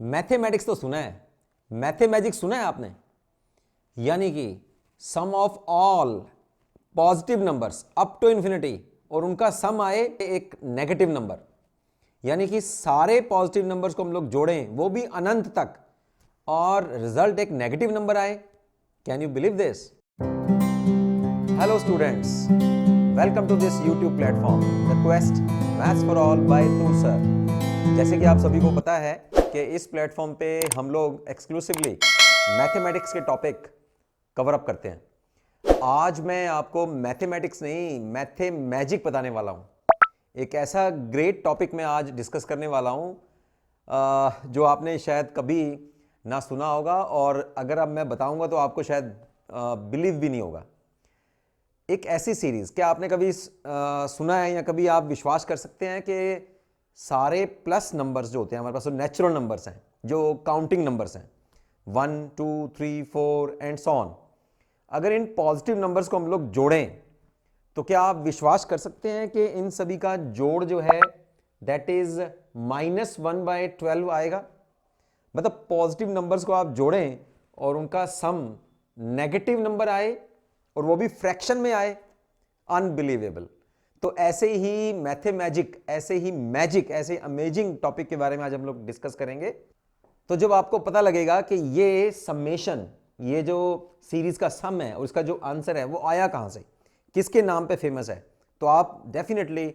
Mathematics तो सुना है, मैथमेटिक्स सुना है आपने? यानी कि sum of all positive numbers up to infinity और उनका सम आए एक नेगेटिव नंबर, यानी कि सारे पॉजिटिव नंबर्स को हम लोग जोड़ें वो भी अनंत तक और रिजल्ट एक नेगेटिव नंबर आए। Can you believe this? Hello students, welcome to this YouTube platform the quest maths for all by तू सर। जैसे कि आप सभी को पता है कि इस प्लेटफॉर्म पे हम लोग एक्सक्लूसिवली मैथमेटिक्स के टॉपिक कवर अप करते हैं। आज मैं आपको मैथमेटिक्स नहीं, मैथमेजिक बताने वाला हूँ। एक ऐसा ग्रेट टॉपिक मैं आज डिस्कस करने वाला हूँ जो आपने शायद कभी ना सुना होगा, और अगर अब मैं बताऊंगा तो आपको शायद बिलीव भी नहीं होगा। एक ऐसी सीरीज, क्या आपने कभी सुना है या कभी आप विश्वास कर सकते हैं कि सारे प्लस नंबर्स जो होते हैं हमारे पास, जो नेचुरल नंबर्स हैं, जो काउंटिंग नंबर्स हैं 1 2 3 4 एंड सो ऑन, अगर इन पॉजिटिव नंबर्स को हम लोग जोड़ें तो क्या आप विश्वास कर सकते हैं कि इन सभी का जोड़ जो है दैट इज -1/12 आएगा? मतलब पॉजिटिव नंबर्स को आप जोड़ें और उनका सम नेगेटिव नंबर आए और वो भी फ्रैक्शन में आए। अनबिलीवेबल। तो ऐसे ही मैथमेजिक, ऐसे ही मैजिक, ऐसे अमेजिंग टॉपिक के बारे में आज हम लोग डिस्कस करेंगे। तो जब आपको पता लगेगा कि ये समेशन, ये जो सीरीज का सम है और इसका जो आंसर है वो आया कहां से, किसके नाम पे फेमस है, तो आप डेफिनेटली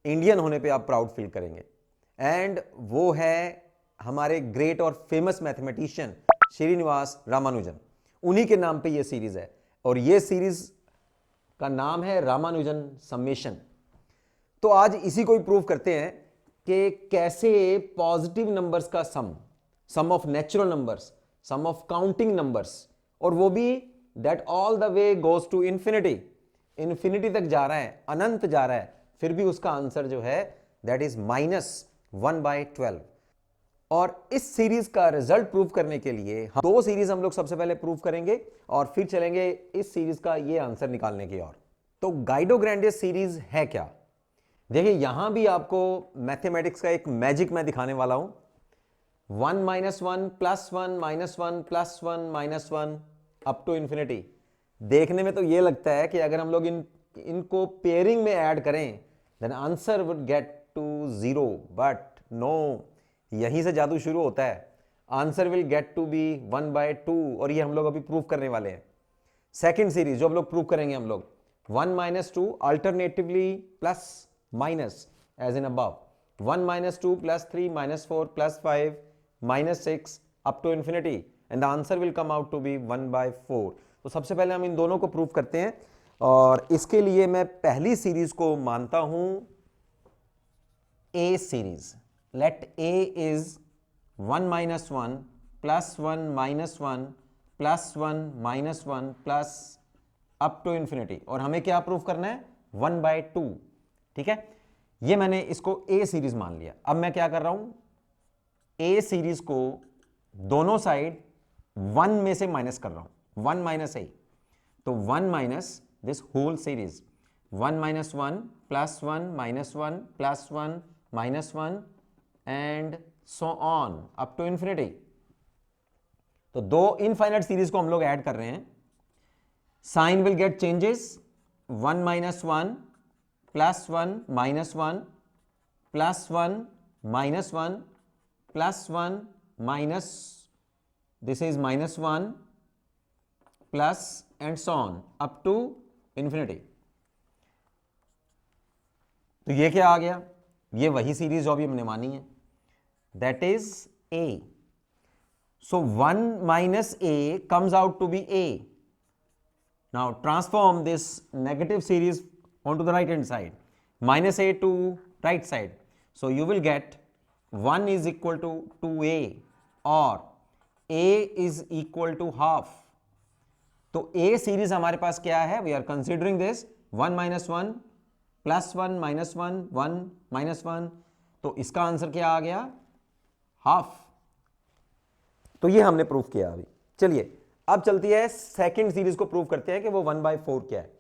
इंडियन होने पे आप प्राउड फील करेंगे। एंड वो है हमारे ग्रेट और फेमस मैथमेटिशियन श्रीनिवास रामानुजन। उन्हीं के नाम पे ये सीरीज है और ये सीरीज का नाम है रामानुजन समेशन। तो आज इसी को ही प्रूव करते हैं कि कैसे पॉजिटिव नंबर्स का sum of natural numbers, sum of counting numbers, और वो भी that all the way goes to infinity, infinity तक जा रहा है, अनंत जा रहा है, फिर भी उसका आंसर जो है दैट इज -1/12। और इस सीरीज का रिजल्ट प्रूव करने के लिए हम दो सीरीज हम लोग सबसे पहले प्रूव करेंगे और फिर चलेंगे इस सीरीज का ये आंसर निकालने की ओर। तो गाइडो ग्रैंडे सीरीज है क्या? देखिए, यहां भी आपको मैथमेटिक्स का एक मैजिक मैं दिखाने वाला हूं। 1 - 1 + 1 - 1 + 1 - 1 अप टू इंफिनिटी। देखने में तो ये लगता है कि अगर हम लोग इनको पेयरिंग में ऐड करें then answer would get to 0, but no, यहीं से जादू शुरू होता है। Answer will get to be 1/2 और ये हम लोग अभी प्रूव करने वाले हैं। सेकेंड सीरीज जो हम लोग प्रूव करेंगे, हम लोग 1 - 2 alternatively plus minus as in above, 1 - 2 + 3 - 4 + 5 - 6 up to infinity, and the answer will come out to be 1/4। तो सबसे पहले हम इन दोनों को प्रूव करते हैं और इसके लिए मैं पहली सीरीज को मानता हूं A series. Let A is 1 - 1 + 1 - 1 + 1 - 1 plus up to infinity, और हमें क्या प्रूव करना है? 1/2। ठीक है, ये मैंने इसको ए सीरीज मान लिया। अब मैं क्या कर रहा हूं, ए सीरीज को दोनों साइड 1 में से माइनस कर रहा हूं, 1 - a, तो 1 - this whole series, 1 - 1 + 1 - 1 + 1 - 1 and so on up to infinity. तो दो इनफाइनाइट सीरीज को हम लोग ऐड कर रहे हैं। Sign will get changes, 1 - 1 + 1 - 1 - 1 + 1 -1 + 1 minus, this is -1 plus and so on up to infinity। तो ये क्या आ गया? ये वही सीरीज जो अभी हमने मानी है, that is a। so 1 - a comes out to be a। now transform this negative series onto the right hand side, -a to right side, so you will get 1 is equal to 2a और a is equal to half। तो a series हमारे पास क्या है? We are considering this 1 - 1 + 1 - 1 1 - 1, तो इसका answer क्या आ गया? हाफ। तो ये हमने प्रूफ किया अभी। चलिए अब चलती है सेकंड सीरीज को प्रूव करते हैं कि वो 1/4 क्या है,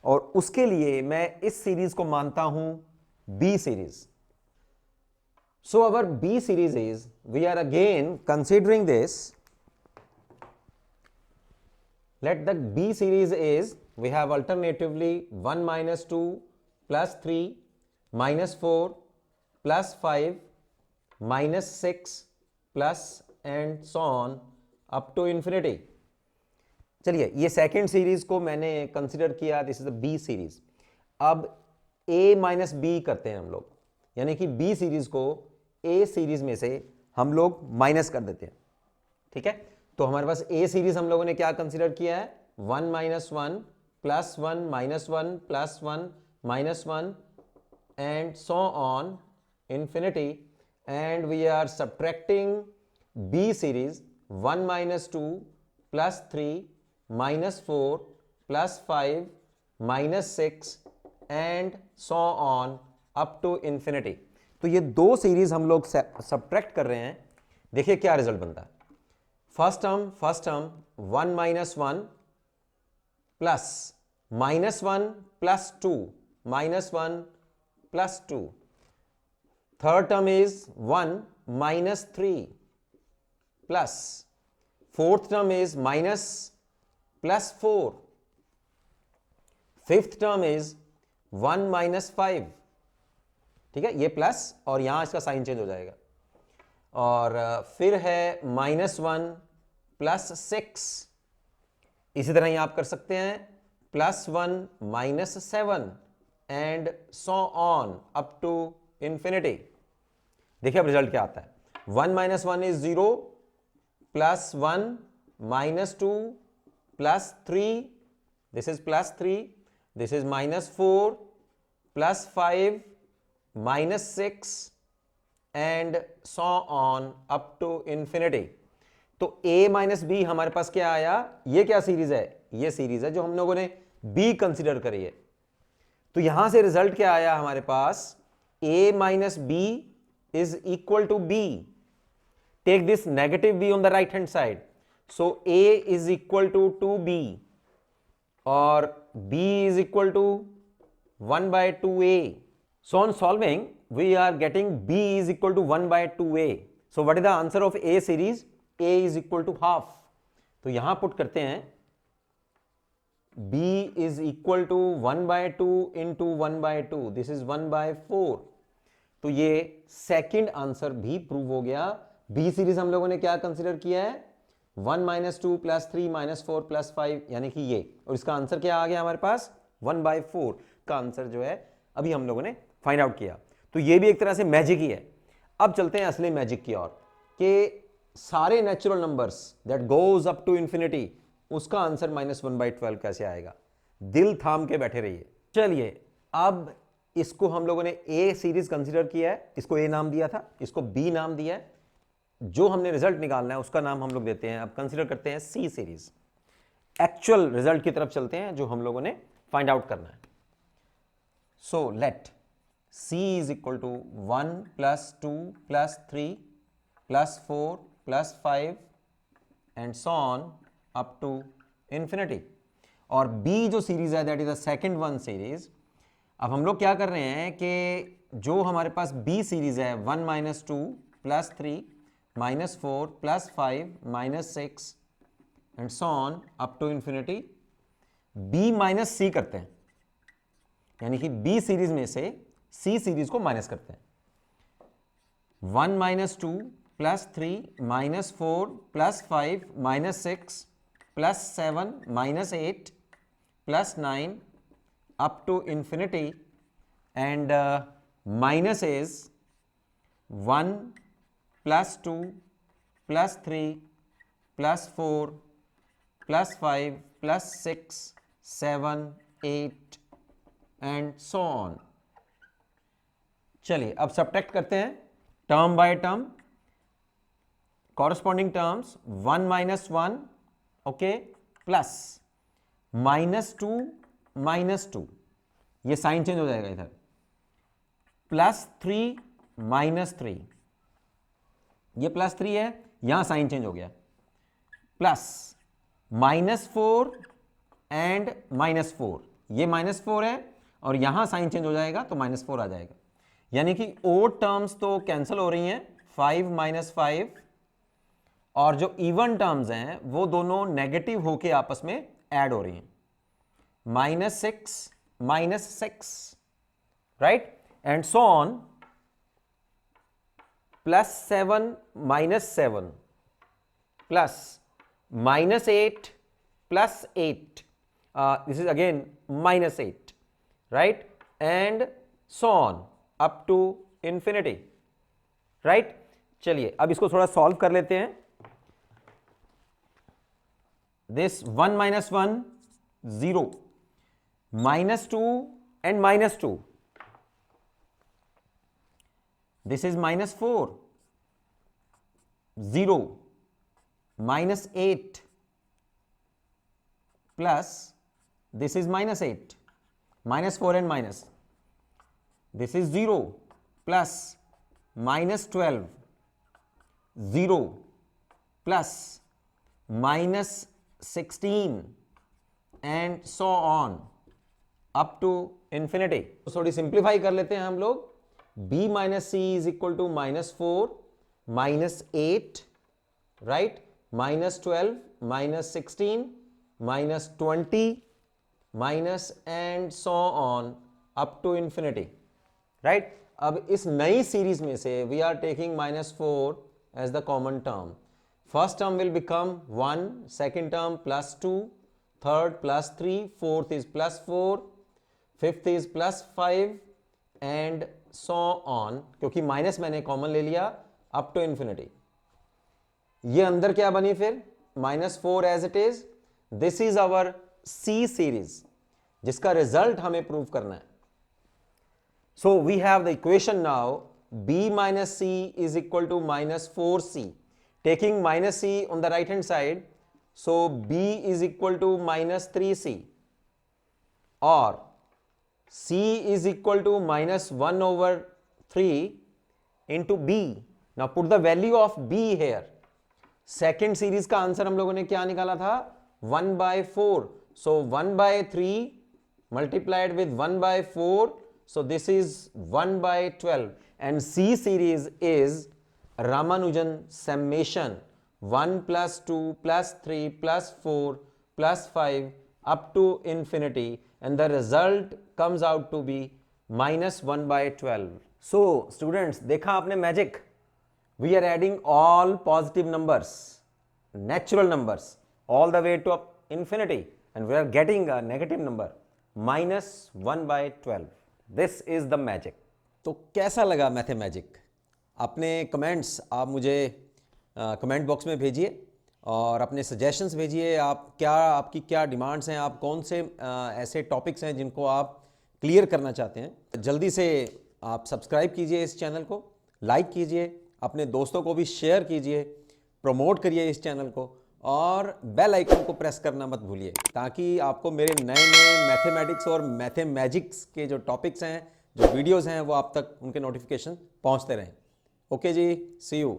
और उसके लिए मैं इस सीरीज को मानता हूं B series. So our B series is, we are again considering this. Let the B series is, we have alternatively 1 minus 2 plus 3 minus 4 plus 5 minus 6 plus and so on up to infinity. चलिए ये second series को मैंने consider किया, this is the B series. अब A minus B करते हैं हम लोग, यानी कि बी सीरीज को ए सीरीज में से हम लोग माइनस कर देते हैं. ठीक है, तो हमारे पास ए सीरीज हम लोगों ने क्या कंसिडर किया है, 1 minus 1 plus 1 minus 1 plus 1 minus 1 and so on infinity, and we are subtracting B series 1 minus 2 plus 3 minus 4 plus 5 minus 6 and so on up to infinity. तो ये दो सीरीज हम लोग सब्ट्रैक्ट कर रहे हैं. देखिए क्या रिजल्ट बनता है. First term 1 minus 1 plus minus 1 plus 2 minus 1 plus 2. Third term is 1 minus 3 plus. Fourth term is minus plus 4. Fifth term is 1 minus 5. ठीक है, ये प्लस और यहां इसका साइन चेंज हो जाएगा. और फिर है माइनस 1 प्लस 6. इसी तरह यहां आप कर सकते हैं plus 1 minus 7 and so on up to infinity. देखिए अब रिजल्ट क्या आता है. 1 minus 1 is 0 plus 1 minus 2 plus 3, this is plus 3, this is minus 4 plus 5 minus 6 and so on up to infinity. तो a माइनस बी हमारे पास क्या आया, ये क्या सीरीज है, ये सीरीज है जो हम लोगों ने b कंसिडर करी है. तो यहां से रिजल्ट क्या आया हमारे पास, a minus B is equal to b. Take this negative b on the right hand side. So a is equal to 2b or b is equal to 1 by 2a. So on solving we are getting b is equal to 1 by 2a. So what is the answer of a series? a is equal to half. तो यहां put करते हैं b is equal to 1 by 2 into 1 by 2. This is 1 by 4. तो ये second answer भी prove हो गया. B series हम लोगों ने क्या कंसीडर किया है, 1 माइनस 2 प्लस 3 माइनस 4 प्लस 5, यानी कि ये, और इसका आंसर क्या आ गया हमारे पास, 1 बाई 4 का आंसर जो है अभी हम लोगों ने फाइंड आउट किया. तो ये भी एक तरह से मैजिक ही है. अब चलते हैं असली मैजिक की ओर, कि सारे natural numbers that goes up to infinity, उसका आंसर -1/12 कैसे आएगा. दिल थाम के बैठे रहिए. चलिए अब इसको हम लोगों ने ए सीरीज कंसीडर किया है, इसको ए नाम दिया था, इसको बी नाम दिया है. जो हमने रिजल्ट निकालना है उसका नाम हम लोग देते हैं, अब कंसीडर करते हैं सी सीरीज. एक्चुअल रिजल्ट की तरफ चलते हैं जो हम लोगों ने फाइंड आउट करना है. So let C is equal to 1 plus 2 plus 3 plus 4 plus 5 and so on up to infinity. और बी जो सीरीज है that is the second one series. अब हम लोग क्या कर रहे हैं कि जो हमारे पास बी सीरीज है 1 minus 2 plus 3 minus 4 plus 5 minus 6 and so on up to infinity, B minus C करते हैं, यानी कि बी सीरीज में से सी सीरीज को माइनस करते हैं. 1 minus 2 plus 3 minus 4 plus 5 minus 6 plus 7 minus 8 plus 9 up to infinity, and minus is 1 plus 2 plus 3 plus 4 plus 5 plus 6 7 8 and so on. चलिए अब सब्ट्रैक्ट करते हैं term by term. Corresponding terms 1 minus 1 okay plus minus 2 minus 2, ये sign change हो जाएगा इधर, plus 3 minus 3, ये plus 3 है, यहां साइन चेंज हो गया, प्लस -4 एंड -4, ये -4 है और यहां साइन चेंज हो जाएगा तो -4 आ जाएगा. यानी कि ओड टर्म्स तो कैंसिल हो रही हैं, 5 माइनस 5, और जो इवन टर्म्स हैं वो दोनों नेगेटिव होके आपस में ऐड हो रही हैं, -6 right, and so on, +7 -7 plus -8 plus 8, this is again -8, right, and so on up to infinity, right. चलिए अब इसको थोड़ा सॉल्व कर लेते हैं. this 1 minus 1 0, -2 and -2, this is -4, 0, -8 plus this is -8, -4 and minus, this is 0 plus -12, 0 plus -16 and so on up to infinity. तो थोड़ी simplify कर लेते हैं हम लोग. b minus c is equal to -4 -8, right, -12 -16 -20 minus and so on up to infinity, right. अब इस नई सीरीज में से we are taking -4 as the common term. First term will become 1, second term +2, third +3, fourth is +4, fifth is +5 and so on, क्योंकि minus मैंने common ले लिया, up to infinity. ये अंदर क्या बनी फिर, -4 as it is. This is our C series जिसका रिजल्ट हमें प्रूव करना है. So we have the equation now, b minus c is equal to -4c. taking -c on the right hand side, so b is equal to -3c, or c is equal to -1/3 into b. Now put the value of b here. Second series का answer हम लोगों ने क्या निकाला था, 1/4. सो 1/3 multiplied with 1/4, so this is 1/12, and C series is Ramanujan summation 1 plus 2 plus 3 plus 4 plus 5 up to infinity, and the result comes out to be -1/12. So students, देखा आपने magic. We are adding all positive numbers, natural numbers, all the way to infinity, and we are getting a negative number, -1/12. This is the magic. तो कैसा लगा mathematic? अपने comments आप मुझे comment box में भेजिए और अपने सजेशंस भेजिए. आपकी क्या डिमांड्स हैं, आप कौन से ऐसे टॉपिक्स हैं जिनको आप क्लियर करना चाहते हैं. जल्दी से आप सब्सक्राइब कीजिए इस चैनल को, लाइक कीजिए, अपने दोस्तों को भी शेयर कीजिए, प्रमोट करिए इस चैनल को, और बेल आइकन को प्रेस करना मत भूलिए, ताकि आपको मेरे नए नए मैथमेटिक्स और मैथमेजिक्स के जो टॉपिक्स हैं, जो वीडियोस हैं, वो आप तक उनके नोटिफिकेशन पहुंचते रहें. ओके जी, सी यू.